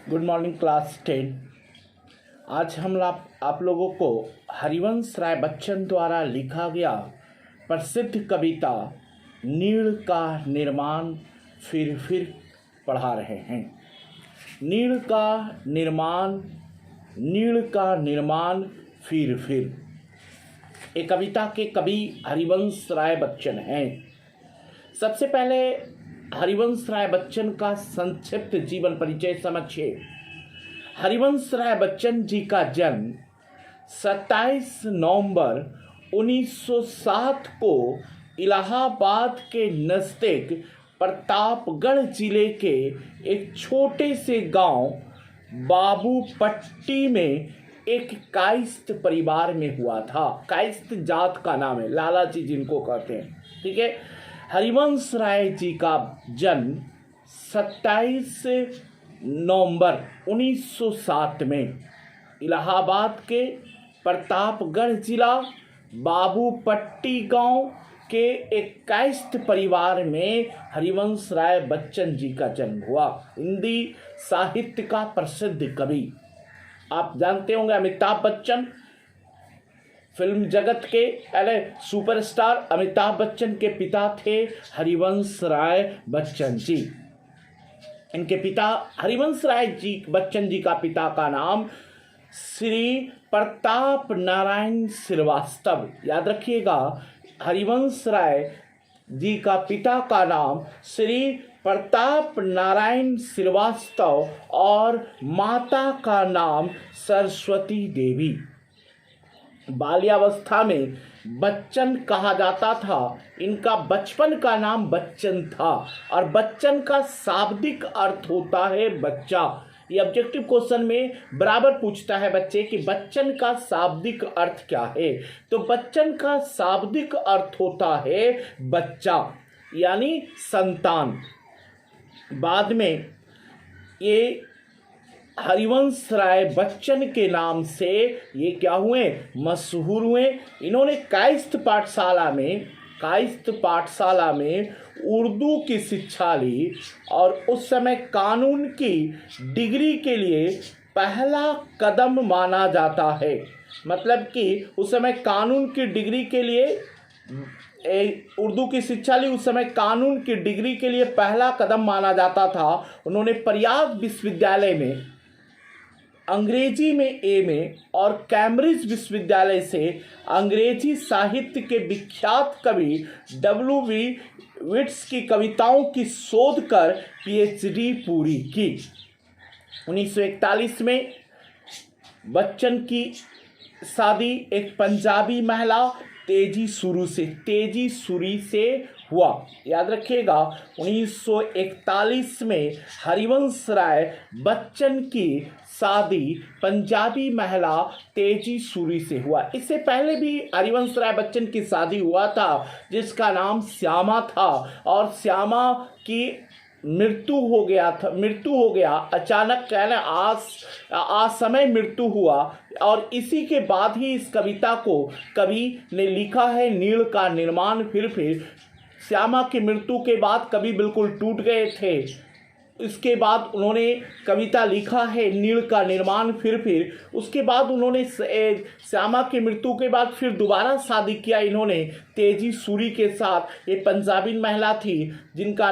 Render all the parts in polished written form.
Good morning class 10। आज हम आप लोगों को हरिवंश राय बच्चन द्वारा लिखा गया प्रसिद्ध कविता नीड़ का निर्माण फिर पढ़ा रहे हैं। नीड़ का निर्माण फिर। ये कविता के कवि हरिवंश राय बच्चन हैं। सबसे पहले हरिवंश राय बच्चन का संक्षिप्त जीवन परिचय समझिए। हरिवंश राय बच्चन जी का जन्म 27 नवंबर 1907 को इलाहाबाद के नज़दीक प्रतापगढ़ जिले के एक छोटे से गांव बाबूपट्टी में एक कायस्थ परिवार में हुआ था। कायस्थ जात का नाम है, लाला जी जिनको कहते हैं। ठीक है। हरिवंश राय जी का जन्म 27 नवंबर 1907 में इलाहाबाद के प्रतापगढ़ जिला बाबूपट्टी गांव के एक कायस्थ परिवार में हरिवंश राय बच्चन जी का जन्म हुआ। हिंदी साहित्य का प्रसिद्ध कवि, आप जानते होंगे अमिताभ बच्चन, फिल्म जगत के पहले सुपरस्टार अमिताभ बच्चन के पिता थे हरिवंश राय बच्चन जी। इनके पिता हरिवंश राय जी बच्चन जी का पिता का नाम श्री प्रताप नारायण श्रीवास्तव, याद रखिएगा। हरिवंश राय जी का पिता का नाम श्री प्रताप नारायण श्रीवास्तव और माता का नाम सरस्वती देवी। बाल्यावस्था में बच्चन कहा जाता था। इनका बचपन का नाम बच्चन था और बच्चन का शाब्दिक अर्थ होता है बच्चा। ये ऑब्जेक्टिव क्वेश्चन में बराबर पूछता है बच्चे कि बच्चन का शाब्दिक अर्थ क्या है। तो बच्चन का शाब्दिक अर्थ होता है बच्चा, यानी संतान। बाद में ये हरिवंश राय बच्चन के नाम से ये क्या हुए, मशहूर हुए। इन्होंने कायस्थ पाठशाला में उर्दू की शिक्षा ली और उस समय कानून की डिग्री के लिए पहला कदम माना जाता है। मतलब कि उस समय कानून की डिग्री के लिए उर्दू की शिक्षा ली, उस समय कानून की डिग्री के लिए पहला कदम माना जाता था। उन्होंने प्रयाग विश्वविद्यालय में अंग्रेजी में एमए और कैम्ब्रिज विश्वविद्यालय से अंग्रेजी साहित्य के विख्यात कवि W.B. विट्स की कविताओं की शोध कर पीएचडी पूरी की। 1941 में बच्चन की शादी एक पंजाबी महिला तेजी सूरी से हुआ। याद रखिएगा, 1941 में हरिवंश राय बच्चन की शादी पंजाबी महिला तेजी सूरी से हुआ। इससे पहले भी हरिवंश राय बच्चन की शादी हुआ था जिसका नाम श्यामा था और श्यामा की मृत्यु हो गया अचानक, कहना असमय मृत्यु हुआ। और इसी के बाद ही इस कविता को कवि ने लिखा है नीड़ का निर्माण फिर। श्यामा की मृत्यु के बाद कवि बिल्कुल टूट गए थे। इसके बाद उन्होंने कविता लिखा है नीड़ का निर्माण फिर। उसके बाद उन्होंने श्यामा की मृत्यु के बाद फिर दोबारा शादी किया इन्होंने तेजी सूरी के साथ। ये पंजाबी महिला थी जिनका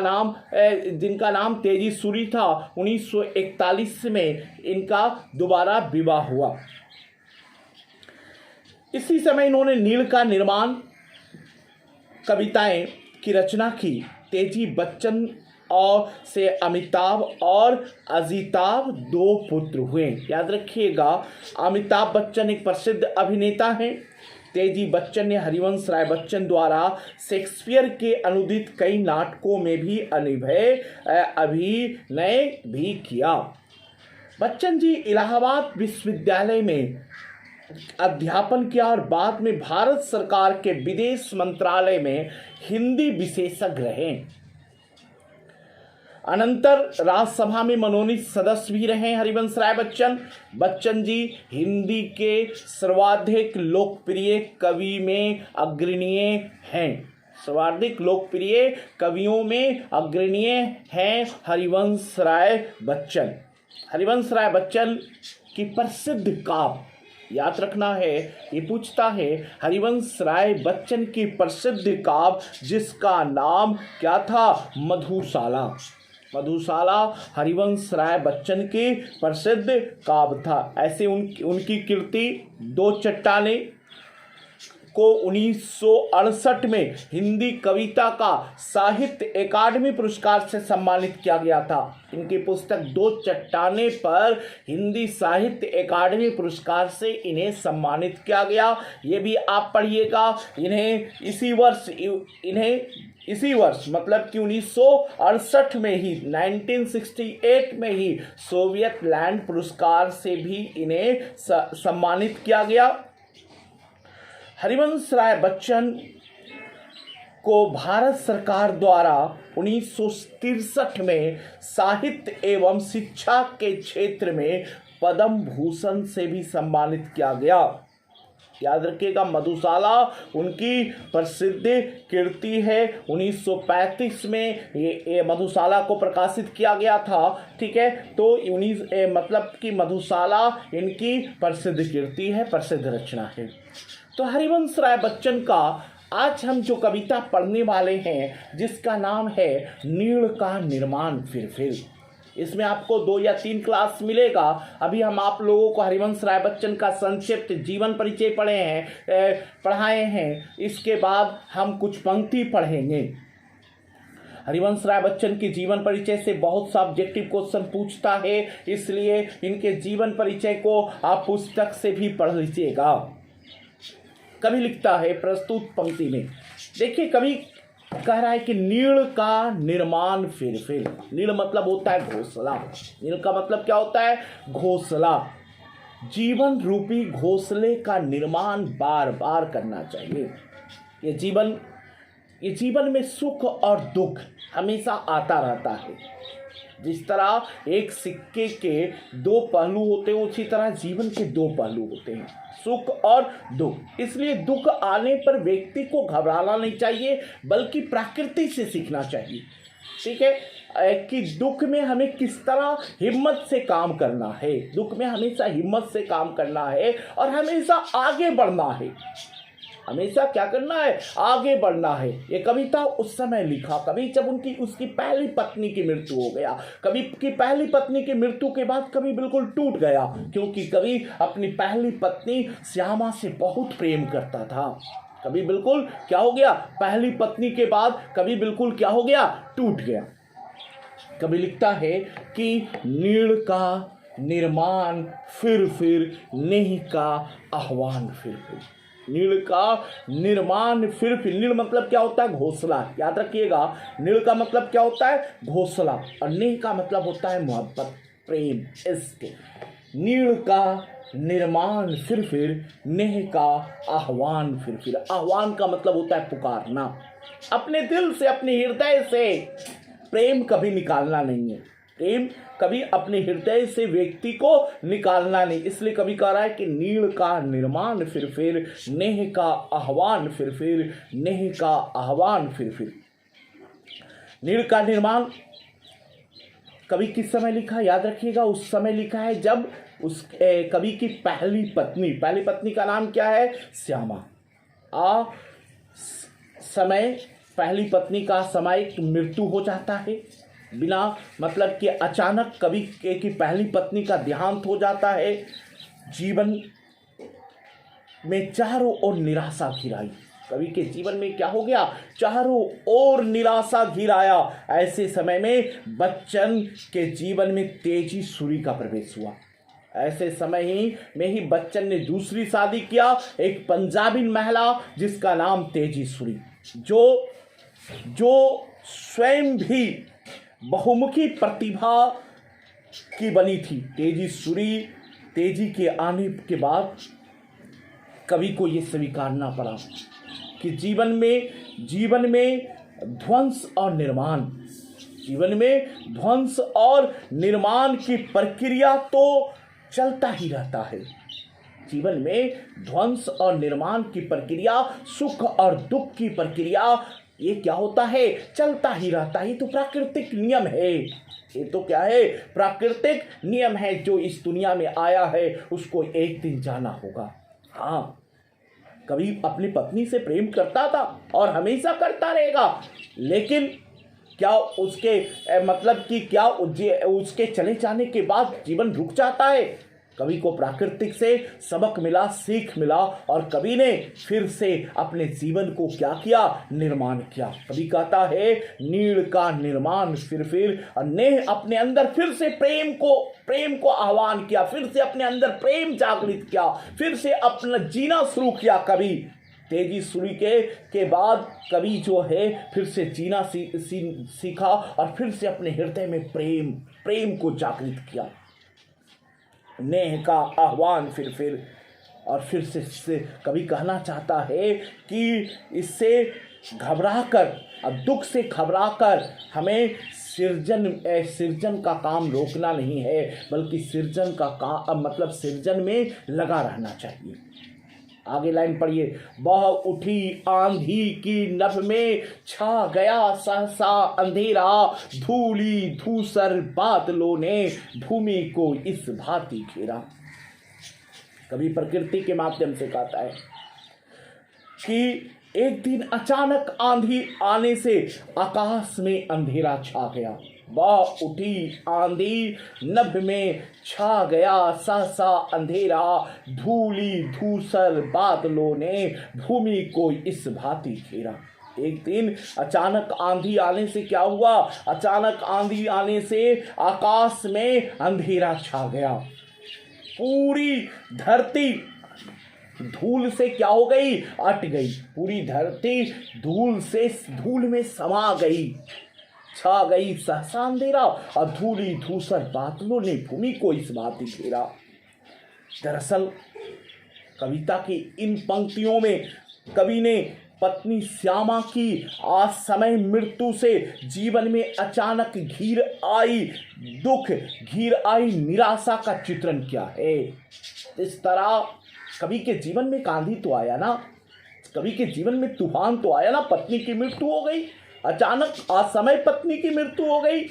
नाम तेजी सूरी था। 1941 में इनका दोबारा विवाह हुआ। इसी समय इन्होंने नीड़ का निर्माण कविताएं की रचना की। तेजी बच्चन और से अमिताभ और अजिताभ 2 पुत्र हुए। याद रखिएगा, अमिताभ बच्चन एक प्रसिद्ध अभिनेता हैं। तेजी बच्चन ने हरिवंश राय बच्चन द्वारा शेक्सपियर के अनुदित कई नाटकों में भी अभिनय भी किया। बच्चन जी इलाहाबाद विश्वविद्यालय में अध्यापन किया और बाद में भारत सरकार के विदेश मंत्रालय में हिंदी विशेषज्ञ रहे। अनंतर राज्यसभा में मनोनीत सदस्य भी रहे हरिवंश राय बच्चन जी हिंदी के सर्वाधिक लोकप्रिय कवि में अग्रणीय हैं। सर्वाधिक लोकप्रिय कवियों में अग्रणीय हैं हरिवंश राय बच्चन। हरिवंश राय बच्चन की प्रसिद्ध काव्य याद रखना है, ये पूछता है हरिवंश राय बच्चन की प्रसिद्ध काव्य जिसका नाम क्या था? मधुशाला। मधुशाला हरिवंश राय बच्चन की प्रसिद्ध काव्य था। ऐसे उनकी कृति दो चट्टाने को 1968 में हिंदी कविता का साहित्य अकादमी पुरस्कार से सम्मानित किया गया था। इनकी पुस्तक दो चट्टाने पर हिंदी साहित्य अकादमी पुरस्कार से इन्हें सम्मानित किया गया। ये भी आप पढ़िएगा। इन्हें इसी वर्ष मतलब कि 1968 में ही 1968 में ही सोवियत लैंड पुरस्कार से भी इन्हें सम्मानित किया गया। हरिवंश राय बच्चन को भारत सरकार द्वारा 1963 में साहित्य एवं शिक्षा के क्षेत्र में पद्म भूषण से भी सम्मानित किया गया। याद रखिएगा, मधुशाला उनकी प्रसिद्ध कृति है। 1935 में ये मधुशाला को प्रकाशित किया गया था। ठीक है, तो मतलब कि मधुशाला इनकी प्रसिद्ध कृति है, प्रसिद्ध रचना है। तो हरिवंश राय बच्चन का आज हम जो कविता पढ़ने वाले हैं जिसका नाम है नीड़ का निर्माण फिर। इसमें आपको 2 या 3 क्लास मिलेगा। अभी हम आप लोगों को हरिवंश राय बच्चन का संक्षिप्त जीवन परिचय पढ़ाए हैं। इसके बाद हम कुछ पंक्ति पढ़ेंगे। हरिवंश राय बच्चन के जीवन परिचय से बहुत सा ऑब्जेक्टिव क्वेश्चन पूछता है, इसलिए इनके जीवन परिचय को आप पुस्तक से भी पढ़ लीजिएगा। कवि लिखता है प्रस्तुत पंक्ति में, देखिए कवि कह रहा है कि नीड़ का निर्माण फिर। नीड़ मतलब होता है घोंसला। नीड़ का मतलब क्या होता है? घोंसला। जीवन रूपी घोंसले का निर्माण बार बार करना चाहिए। ये जीवन में सुख और दुख हमेशा आता रहता है। जिस तरह एक सिक्के के 2 पहलू होते हैं, उसी तरह जीवन के 2 पहलू होते हैं, सुख और दुख। इसलिए दुख आने पर व्यक्ति को घबराना नहीं चाहिए, बल्कि प्रकृति से सीखना चाहिए। ठीक है, कि दुख में हमें किस तरह हिम्मत से काम करना है। दुख में हमेशा हिम्मत से काम करना है और हमेशा आगे बढ़ना है। हमेशा क्या करना है? आगे बढ़ना है। ये कविता उस समय लिखा कवि जब उसकी पहली पत्नी की मृत्यु हो गया। कवि की पहली पत्नी की मृत्यु के बाद कवि बिल्कुल टूट गया, क्योंकि कवि अपनी पहली पत्नी श्यामा से बहुत प्रेम करता था। कवि बिल्कुल क्या हो गया? पहली पत्नी के बाद कवि बिल्कुल क्या हो गया? टूट गया। कवि लिखता है कि नीड़ का निर्माण फिर, नेह का आह्वान फिर। नीड़ का निर्माण फिर। नीड़ मतलब क्या होता है? घोंसला। याद रखिएगा, नीड़ का मतलब क्या होता है? घोंसला। और नेह का मतलब होता है मोहब्बत, प्रेम, इश्क। नीड़ का निर्माण फिर, नेह का आह्वान फिर। आह्वान का मतलब होता है पुकारना। अपने दिल से, अपने हृदय से प्रेम कभी निकालना नहीं है। प्रेम कभी अपने हृदय से व्यक्ति को निकालना नहीं। इसलिए कभी कह रहा है कि नीड़ का निर्माण फिर, नेह का आह्वान फिर, नेह का आह्वान फिर। नीड़ का निर्माण कवि किस समय लिखा? याद रखिएगा, उस समय लिखा है जब उस कवि की पहली पत्नी का नाम क्या है? श्यामा। पहली पत्नी का समय मृत्यु हो जाता है। बिना मतलब कि अचानक कवि की पहली पत्नी का देहांत हो जाता है। जीवन में चारों ओर निराशा घिराई। कवि के जीवन में क्या हो गया? चारों ओर निराशा घिराया। ऐसे समय में बच्चन के जीवन में तेजी सूरी का प्रवेश हुआ। ऐसे समय में ही बच्चन ने दूसरी शादी किया, एक पंजाबी महिला जिसका नाम तेजी सूरी, जो स्वयं भी बहुमुखी प्रतिभा की बनी थी। तेजी के आने के बाद कवि को यह स्वीकारना पड़ा कि जीवन में ध्वंस और निर्माण की प्रक्रिया तो चलता ही रहता है। जीवन में ध्वंस और निर्माण की प्रक्रिया, सुख और दुख की प्रक्रिया ये क्या होता है, चलता ही रहता है। ये तो प्राकृतिक नियम है, ये तो क्या है, प्राकृतिक नियम है। जो इस दुनिया में आया है उसको एक दिन जाना होगा। हाँ, कभी अपनी पत्नी से प्रेम करता था और हमेशा करता रहेगा, लेकिन क्या उसके मतलब कि क्या उसके चले जाने के बाद जीवन रुक जाता है? कभी को प्राकृतिक से सबक मिला, सीख मिला, और कभी ने फिर से अपने जीवन को क्या किया, निर्माण किया। कभी कहता है नीड़ का निर्माण फिर और ने अपने अंदर फिर से प्रेम को आह्वान किया, फिर से अपने अंदर प्रेम जागृत किया, फिर से अपना जीना शुरू किया। कभी तेजी शुरू के बाद कभी जो है फिर से जीना सीखा और फिर से अपने हृदय में प्रेम को जागृत किया। नेह का आह्वान फिर और फिर से कभी कहना चाहता है कि इससे घबराकर, अब दुख से घबराकर हमें सृजन का काम रोकना नहीं है, बल्कि सृजन का काम मतलब सृजन में लगा रहना चाहिए। आगे लाइन पढ़िए। बह उठी आंधी की नभ में, छा गया सहसा अंधेरा, धूली धूसर बादलों ने भूमि को इस भांति घेरा। कभी प्रकृति के माध्यम से कहता है कि एक दिन अचानक आंधी आने से आकाश में अंधेरा छा गया। बह उठी आंधी नभ में, छा गया सहसा अंधेरा, धूली धूसर बादलों ने भूमि को इस भांति घेरा। एक दिन अचानक आंधी आने से क्या हुआ, अचानक आंधी आने से आकाश में अंधेरा छा गया। पूरी धरती धूल से क्या हो गई, अट गई। पूरी धरती धूल में समा गई, छा गई सहसा अंधेरा और धूली धूसर बादलों ने भूमि को इस भांति घेरा। दरअसल कविता की इन पंक्तियों में कवि ने पत्नी श्यामा की असमय मृत्यु से जीवन में अचानक घिर आई निराशा का चित्रण किया है। इस तरह कवि के जीवन में आंधी तो आया ना, कवि के जीवन में तूफान तो आया ना, पत्नी की मृत्यु हो गई, अचानक असमय पत्नी की मृत्यु हो गई।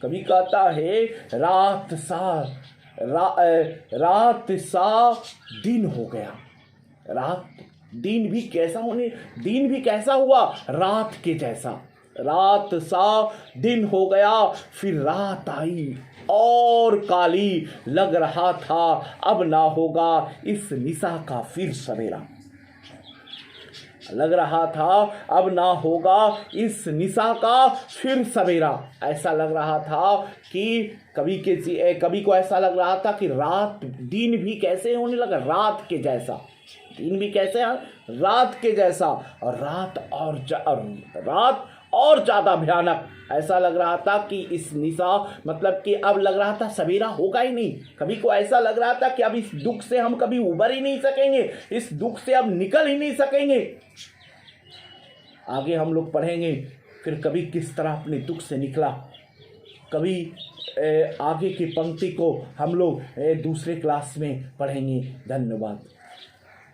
कवि कहता है रात सा दिन हो गया। दिन भी कैसा हुआ, रात के जैसा। रात सा दिन हो गया, फिर रात आई और काली, लग रहा था अब ना होगा इस निशा का फिर सवेरा। लग रहा था अब ना होगा इस निशा का फिर सवेरा। ऐसा लग रहा था कि कवि को ऐसा लग रहा था कि दिन भी कैसे होने लगा, रात के जैसा। दिन भी कैसे, रात के जैसा, और रात और ज़्यादा भयानक। ऐसा लग रहा था कि इस निशा मतलब कि अब लग रहा था सवेरा होगा ही नहीं। कभी को ऐसा लग रहा था कि अब इस दुख से हम कभी उबर ही नहीं सकेंगे, इस दुख से अब निकल ही नहीं सकेंगे। आगे हम लोग पढ़ेंगे फिर कभी किस तरह अपने दुख से निकला। कभी आगे की पंक्ति को हम लोग दूसरे क्लास में पढ़ेंगे। धन्यवाद।